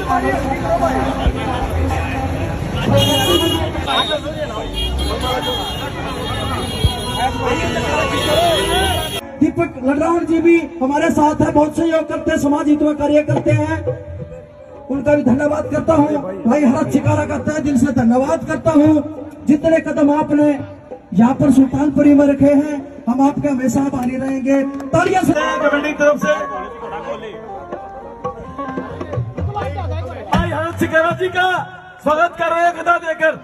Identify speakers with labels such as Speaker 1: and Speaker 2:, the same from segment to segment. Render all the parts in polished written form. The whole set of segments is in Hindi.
Speaker 1: दीपक लडरावन जी भी हमारे साथ है, बहुत सहयोग करते हैं, समाज हित में कार्य करते हैं, उनका भी धन्यवाद करता हूँ। भाई हरत शिकारा करता है, दिल से धन्यवाद करता हूँ। जितने कदम आपने यहाँ पर सुल्तानपुरी में रखे हैं, हम आपके हमेशा आभारी रहेंगे। तालियां से
Speaker 2: कमेटी की तरफ से भाई हरत शिकारा जी का स्वागत कर रहे हैं गदा देकर।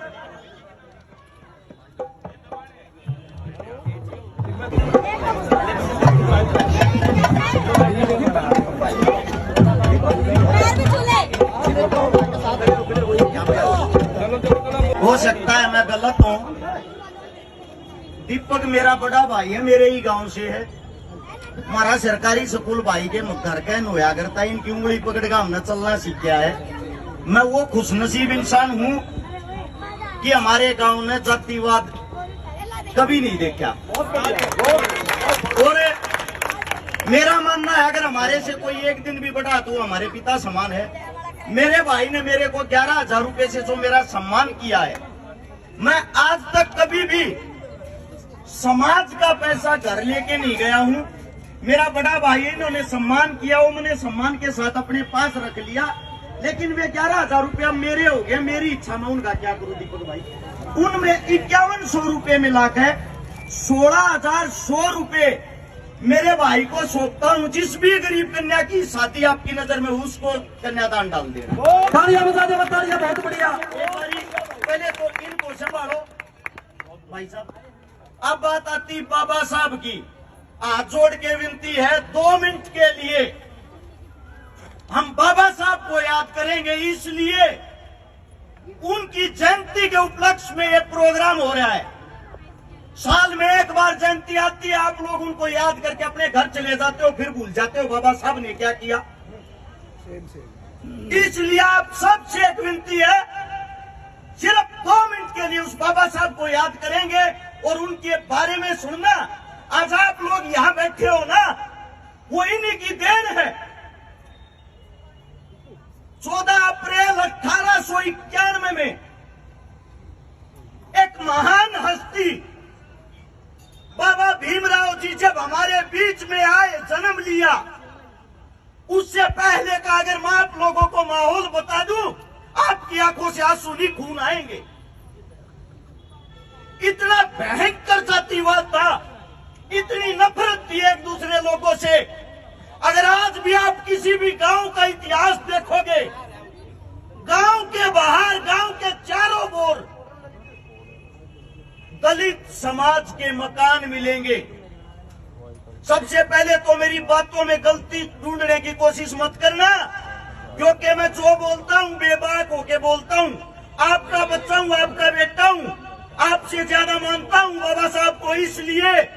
Speaker 3: हो सकता है मैं गलत हूं। दीपक मेरा बड़ा भाई है, मेरे ही गांव से है। हमारा सरकारी स्कूल भाई के घर का नोया करता है, इनकी उंगली पकड़ कर हमने चलना सीख गया है। मैं वो खुशनसीब इंसान हूं कि हमारे गांव ने जातिवाद कभी नहीं देखा। और मेरा मानना है अगर हमारे से कोई एक दिन भी बड़ा तो हमारे पिता समान है। मेरे भाई ने मेरे को 11,000 रुपए से जो मेरा सम्मान किया है, मैं आज तक कभी भी समाज का पैसा घर लेके नहीं गया हूं। मेरा बड़ा भाई इन्होंने सम्मान किया, वो मैंने सम्मान के साथ अपने पास रख लिया, लेकिन वे 11,000 रुपया मेरे हो गए। मेरी इच्छा में उनका क्या करूं दीपक भाई। उनमें 5100 रुपए मिला के 16,100 रुपए मेरे भाई को सौंपता हूँ। जिस भी गरीब कन्या की शादी आपकी नजर में उसको कन्यादान डाल देना।
Speaker 1: तालियां बजा दे, तालियां, बहुत बढ़िया।
Speaker 3: पहले तो इनको संभालो भाई साहब। अब बात आती बाबा साहब की। हाथ जोड़ के विनती है 2 मिनट के लिए हम बाबा साहब को याद करेंगे, इसलिए उनकी जयंती के उपलक्ष्य में एक प्रोग्राम हो रहा है। साल में एक बार जयंती आती है, आप लोग उनको याद करके अपने घर चले जाते हो, फिर भूल जाते हो बाबा साहब ने क्या किया। इसलिए आप सबसे एक विनती है, सिर्फ 2 मिनट के लिए उस बाबा साहब को याद करेंगे और उनके बारे में सुनना। आज आप लोग यहाँ बैठे हो ना, वो इन्हीं की देन है। 14 अप्रैल 1891 में एक महान हस्ती बाबा भीमराव जी जब हमारे बीच में आए, जन्म लिया, उससे पहले का अगर मैं आप लोगों को माहौल बता दूं, आपकी आंखों से आंसू नहीं खून आएंगे। इतना भयंकर जातिवाद था, इतनी नफरत थी एक दूसरे लोगों से। अगर आज भी आप किसी भी गांव का इतिहास देखोगे, गांव के बाहर, गांव के चारों ओर दलित समाज के मकान मिलेंगे। सबसे पहले तो मेरी बातों में गलती ढूंढने की कोशिश मत करना, क्योंकि मैं जो बोलता हूं बेबाक होके बोलता हूं। आपका बच्चा हूं, आपका बेटा हूं, आपसे ज्यादा मानता हूं बाबा साहब को। इसलिए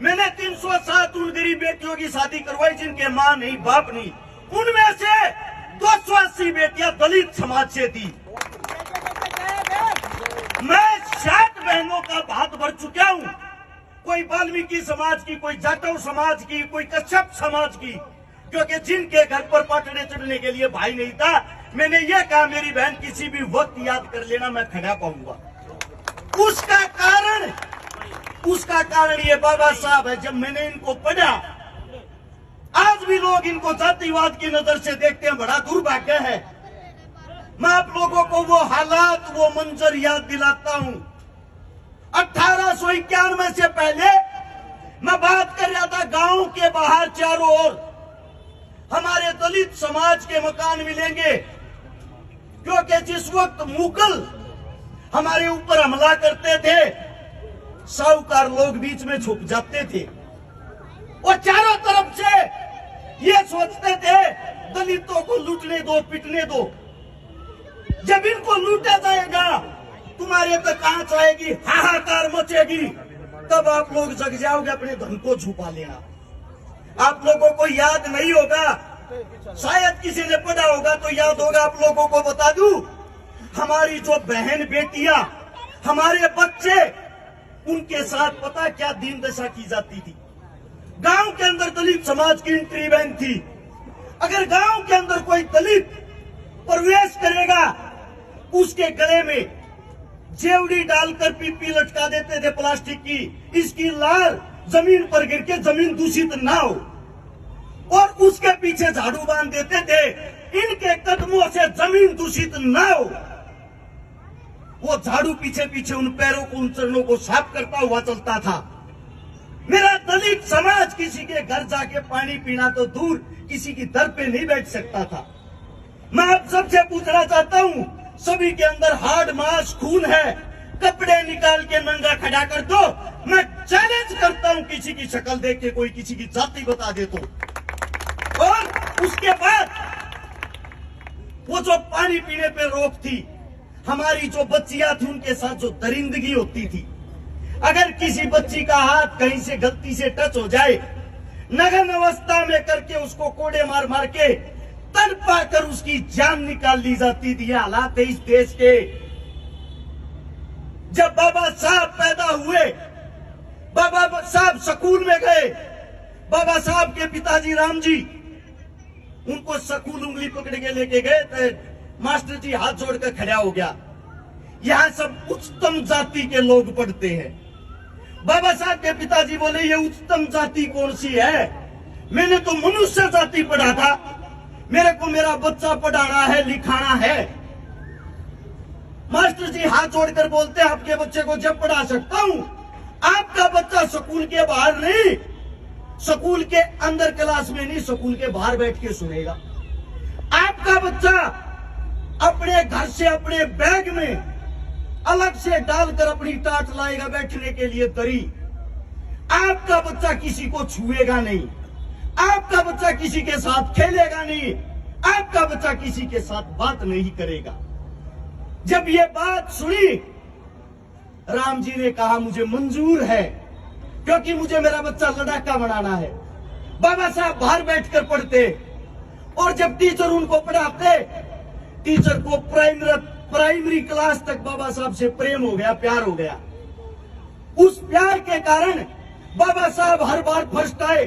Speaker 3: मैंने 307 उन गरीब बेटियों की शादी करवाई जिनके मां नहीं, बाप नहीं। उनमें से 280 बेटियां दलित समाज से थी। मैं 60 बहनों का भात भर चुका हूं, कोई वाल्मीकि समाज की, कोई जाटव समाज की, कोई कश्यप समाज की, क्योंकि जिनके घर पर पटड़े चढ़ने के लिए भाई नहीं था, मैंने ये कहा मेरी बहन किसी भी वक्त याद कर लेना, मैं खड़ा पाऊंगा। उसका कारण ये बाबा साहब है। जब मैंने इनको पढ़ा, आज भी लोग इनको जातिवाद की नजर से देखते हैं, बड़ा दुर्भाग्य है। मैं आप लोगों को वो हालात, वो मंजर याद दिलाता हूं। 1891 से पहले मैं बात कर रहा था, गांव के बाहर चारों ओर हमारे दलित समाज के मकान मिलेंगे, क्योंकि जिस वक्त मुगल हमारे ऊपर हमला करते थे, साहूकार लोग बीच में छुप जाते थे और चारों तरफ से ये सोचते थे दलितों को लूटने दो, पिटने दो। जब इनको लूटा जाएगा, तुम्हारे तक आंच आएगी, हाहाकार मचेगी, तब आप लोग जग जाओगे, अपने धन को छुपा लेना। आप लोगों को याद नहीं होगा, शायद किसी ने पढ़ा होगा तो याद होगा। आप लोगों को बता दूं, हमारी जो बहन बेटियां, हमारे बच्चे, उनके साथ पता क्या दीन दशा की जाती थी। गांव के अंदर दलित समाज की एंट्री बैन थी। अगर गांव के अंदर कोई दलित उसके गले में जेवड़ी डालकर पीपी लटका देते थे प्लास्टिक की, इसकी लार जमीन पर गिर के जमीन दूषित ना हो, और उसके पीछे झाड़ू बांध देते थे, इनके कदमों से जमीन दूषित ना हो। वो झाड़ू पीछे पीछे उन पैरों को, उन चरणों को साफ करता हुआ चलता था। मेरा दलित समाज किसी के घर जाके पानी पीना तो दूर, किसी की दर पे नहीं बैठ सकता था। मैं आप सबसे पूछना चाहता हूं, सभी के अंदर हार्ड मांस खून है, कपड़े निकाल के नंगा खड़ा कर दो, मैं चैलेंज करता हूं किसी की शक्ल देख के कोई किसी की जाति बता दे तो। और उसके बाद वो जो पानी पीने पे रोक थी, हमारी जो बच्चियां थी उनके साथ जो दरिंदगी होती थी, अगर किसी बच्ची का हाथ कहीं से गलती से टच हो जाए, नग्न अवस्था में करके उसको कोड़े मार मार के तड़पा कर उसकी जान निकाल ली जाती थी। हालात है इस देश के। जब बाबा साहब पैदा हुए, बाबा साहब स्कूल में गए, बाबा साहब के पिताजी राम जी उनको स्कूल उंगली पकड़ के लेके गए थे, मास्टर जी हाथ जोड़कर खड़ा हो गया। यहां सब उच्चतम जाति के लोग पढ़ते हैं। बाबा साहब के पिताजी बोले ये उच्चतम जाति कौन सी है, मैंने तो मनुष्य जाति पढ़ा था, मेरे को मेरा बच्चा पढ़ाना है, लिखाना है। मास्टर जी हाथ जोड़कर बोलते हैं आपके बच्चे को जब पढ़ा सकता हूं, आपका बच्चा स्कूल के बाहर नहीं, स्कूल के अंदर क्लास में नहीं, स्कूल के बाहर बैठ के सुनेगा। आपका बच्चा अपने घर से अपने बैग में अलग से डालकर अपनी टाट लाएगा बैठने के लिए दरी। आपका बच्चा किसी को छुएगा नहीं, आपका बच्चा किसी के साथ खेलेगा नहीं, आपका बच्चा किसी के साथ बात नहीं करेगा। जब ये बात सुनी, राम जी ने कहा मुझे मंजूर है, क्योंकि मुझे मेरा बच्चा लड़ाका बनाना है। बाबा साहब बाहर बैठकर पढ़ते, और जब टीचर उनको पढ़ाते, टीचर को प्राइमरी क्लास तक बाबा साहब से प्रेम हो गया, प्यार हो गया। उस प्यार के कारण बाबा साहब हर बार फर्स्ट आए।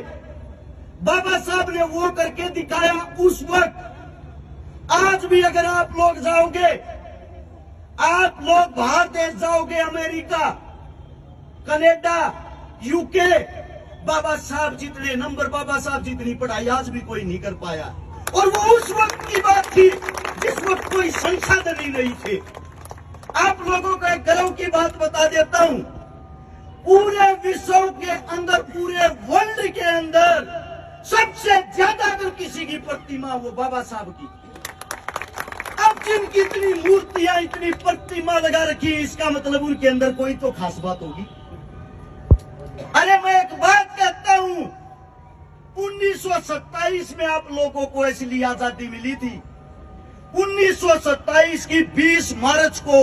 Speaker 3: बाबा साहब ने वो करके दिखाया उस वक्त। आज भी अगर आप लोग जाओगे, आप लोग बाहर देश जाओगे, अमेरिका, कनाडा, यूके, बाबा साहब जितने नंबर, बाबा साहब जितनी पढ़ाई आज भी कोई नहीं कर पाया। और वो उस वक्त की बात थी जिस वक्त कोई संसाधन ही नहीं थे। आप लोगों को एक गर्व की बात बता देता हूं, पूरे विश्व के अंदर, पूरे वर्ल्ड के अंदर सबसे ज्यादा अगर किसी की प्रतिमा वो बाबा साहब की। अब जिनकी इतनी मूर्तियां, इतनी प्रतिमा लगा रखी है, इसका मतलब उनके अंदर कोई तो खास बात होगी। अरे मैं एक बात कहता हूं, 1927 में आप लोगों को इसलिए आजादी मिली थी। 1927 की 20 मार्च को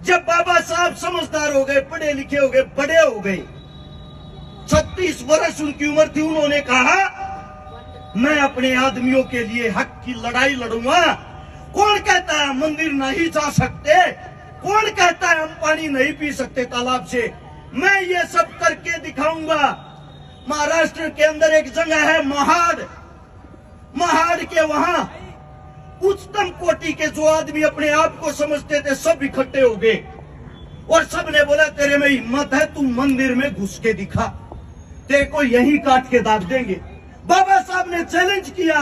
Speaker 3: जब बाबा साहब समझदार हो गए, पढ़े लिखे हो गए, बड़े हो गए, 36 वर्ष उनकी उम्र थी, उन्होंने कहा मैं अपने आदमियों के लिए हक की लड़ाई लड़ूंगा। कौन कहता है मंदिर नहीं जा सकते, कौन कहता है हम पानी नहीं पी सकते तालाब से, मैं ये सब करके दिखाऊंगा। महाराष्ट्र के अंदर एक जगह है महाड़, महाड़ के वहां उच्चतम कोटि के जो आदमी अपने आप को समझते थे सब इकट्ठे हो गए, और सब ने बोला तेरे में हिम्मत है, तू मंदिर में घुस के दिखा, तेरे को यहीं काट के दाग देंगे। बाबा साहब ने चैलेंज किया,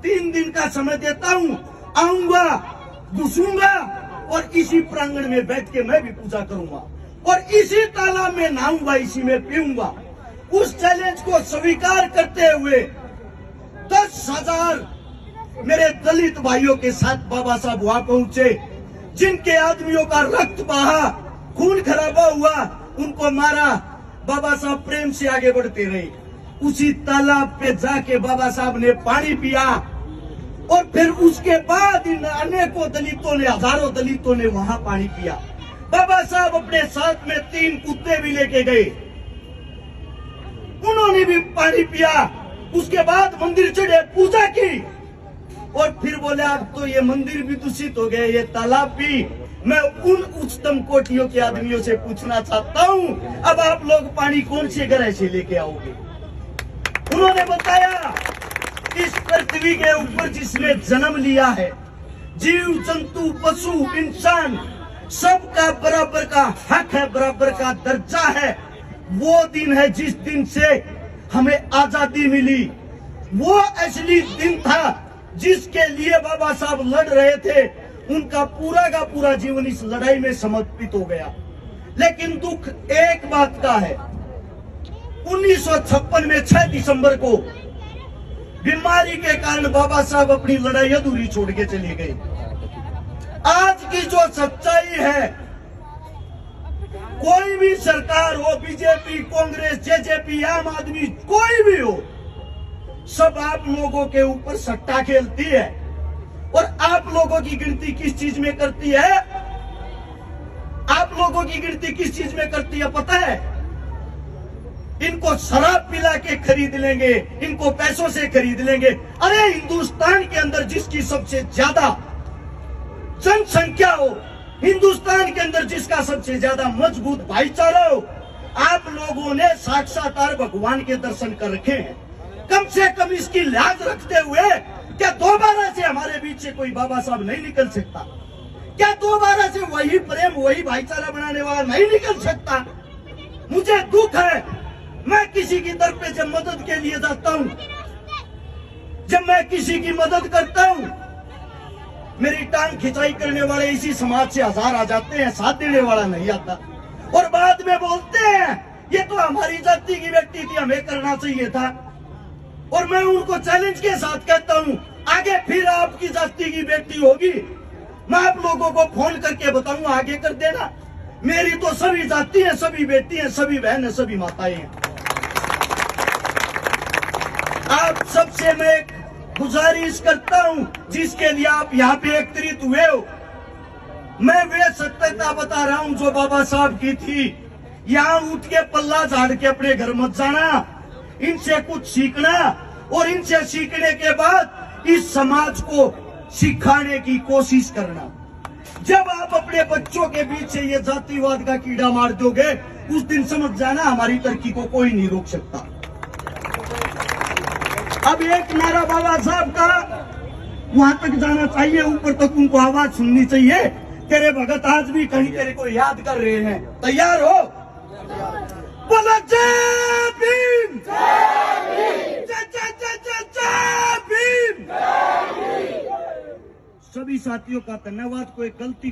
Speaker 3: 3 दिन का समय देता हूं, आऊंगा, घुसूंगा, और इसी प्रांगण में बैठ के मैं भी पूजा करूंगा, और इसी तालाब में नहाऊंगा, इसी में पीऊंगा। उस चैलेंज को स्वीकार करते हुए 10,000 मेरे दलित भाइयों के साथ बाबा साहब वहां पहुंचे। जिनके आदमियों का रक्त बहा, खून खराबा हुआ, उनको मारा, बाबा साहब प्रेम से आगे बढ़ते रहे। उसी तालाब पे जाके बाबा साहब ने पानी पिया, और फिर उसके बाद इन अनेकों दलितों ने, हजारों दलितों ने वहां पानी पिया। बाबा साहब अपने साथ में 3 कुत्ते भी लेके गए, उन्होंने भी पानी पिया। उसके बाद मंदिर चढ़े, पूजा की, और फिर बोले अब तो ये मंदिर भी दूषित हो गए, ये तालाब भी। मैं उन उच्चतम कोटियों के आदमियों से पूछना चाहता हूं, अब आप लोग पानी कौन से ग्रह से लेके आओगे? उन्होंने बताया इस पृथ्वी के ऊपर जिसने जन्म लिया है, जीव जंतु पशु इंसान सबका बराबर का हक है, बराबर का दर्जा है। वो दिन है जिस दिन से हमें आजादी मिली। वो असली दिन था जिसके लिए बाबा साहब लड़ रहे थे। उनका पूरा का पूरा जीवन इस लड़ाई में समर्पित हो गया। लेकिन दुख एक बात का है, 1956 में 6 दिसंबर को बीमारी के कारण बाबा साहब अपनी लड़ाई अधूरी छोड़ के चले गए। आज की जो सच्चाई है, कोई भी सरकार हो, बीजेपी, कांग्रेस, जेजेपी, आम आदमी, कोई भी हो, सब आप लोगों के ऊपर सट्टा खेलती है। और आप लोगों की गिनती किस चीज में करती है? आप लोगों की गिनती किस चीज में करती है पता है? इनको शराब पिला के खरीद लेंगे, इनको पैसों से खरीद लेंगे। अरे हिंदुस्तान के अंदर जिसकी सबसे ज्यादा जनसंख्या हो, हिंदुस्तान के अंदर जिसका सबसे ज्यादा मजबूत भाईचारा हो, आप लोगों ने साक्षात्कार भगवान के दर्शन कर रखे हैं। कम से कम इसकी लाज रखते हुए क्या दोबारा से हमारे बीच से कोई बाबा साहब नहीं निकल सकता? क्या दोबारा से वही प्रेम, वही भाईचारा बनाने वाला नहीं निकल सकता? मुझे दुख है, मैं किसी की तरफ पे जब मदद के लिए जाता हूं, जब मैं किसी की मदद करता हूं, मेरी टांग खिंचाई करने वाले इसी समाज से 1000 आ जाते हैं, साथ देने वाला नहीं आता। और बाद में बोलते हैं ये तो हमारी जाति की बेटी थी, हमें करना चाहिए था। और मैं उनको चैलेंज के साथ कहता हूं, आगे फिर आपकी जाति की बेटी होगी, मैं आप लोगों को फोन करके बताऊंगा, आगे कर देना। मेरी तो सभी जाति है, सभी बेटी है, सभी बहन है, सभी माताएं हैं। आप सबसे मैं गुजारिश करता हूं, जिसके लिए आप यहाँ पे एकत्रित हुए हो, मैं वे सत्यता बता रहा हूं जो बाबा साहब की थी। यहाँ उठ के पल्ला झाड़ के अपने घर मत जाना, इनसे कुछ सीखना, और इनसे सीखने के बाद इस समाज को सिखाने की कोशिश करना। जब आप अपने बच्चों के बीच से ये जातिवाद का कीड़ा मार दोगे, उस दिन समझ जाना हमारी तरक्की को कोई नहीं रोक सकता। अब एक नारा बाबा साहब का वहां तक जाना चाहिए, ऊपर तक उनको आवाज सुननी चाहिए। तेरे भगत आज भी कहीं तेरे को याद कर रहे हैं, तैयार हो? बोलो जय भीम, जय जय जय जय जय भीम। सभी साथियों का धन्यवाद। कोई गलती